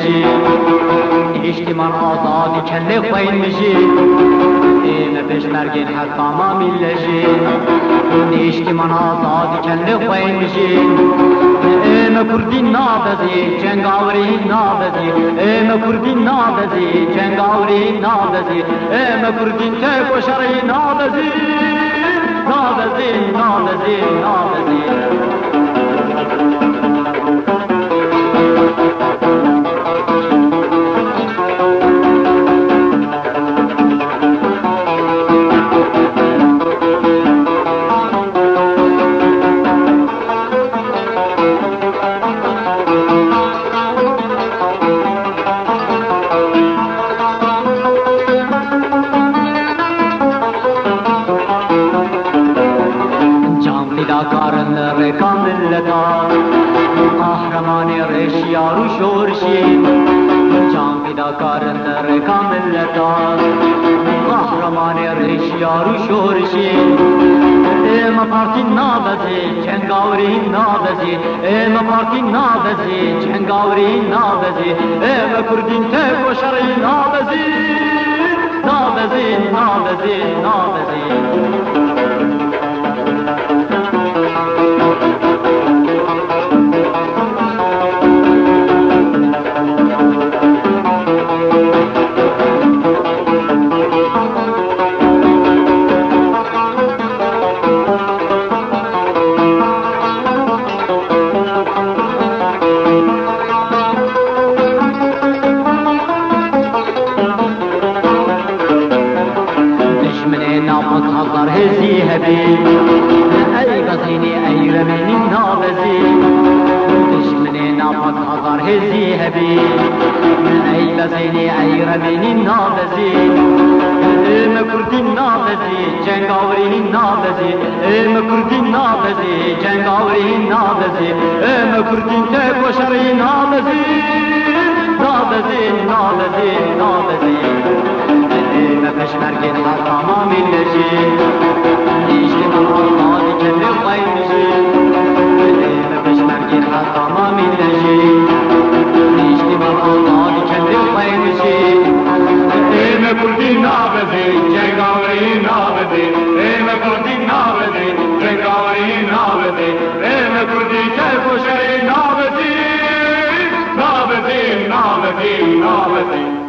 مجي اجتماع آزادی کله خوین مجي ما بيش مرگين حتى ما ملجي اجتماع آزادی کله خوین مجي ما كردين نابزي جنگاوري نابزي ما كردين نابزي جنگاوري نابزي ما كردين تك وشري نابزي نابزي نابزي نابزي فداکارن رکا ملتا قهرمان ریشیار و شورشی جان فداکارن رکا ملتا قهرمان ریشیار و شورشی ما پارتی نابزی جنگاوری نابزی ما پارتی نابزی جنگاوری نابزی ما کردین تک و شرعی نابزی نابزی نابزی نابزی هزار هزي هبي أي غزيني أي رميني نابزي دشمني نابط هزار هزي هبي أي غزيني أي رميني نابزي ما كردين نابزي جنگاوري نابزي ما كردين نابزي جنگاوري نابزي ما كردين تك وشري نابزي نابزي نابزي نابزي ما فيش مرجين حتى ما ملجي اجتماع آزادی کله خوین مجي ما فيش مرجين حتى ما ملجي اجتماع آزادی کله خوین مجي ما كردين نابزي جنگاوري نابزي ما كردين نابزي جنگاوري نابزي ما كردين تك وشري نابزي نابزي نابزي نابزي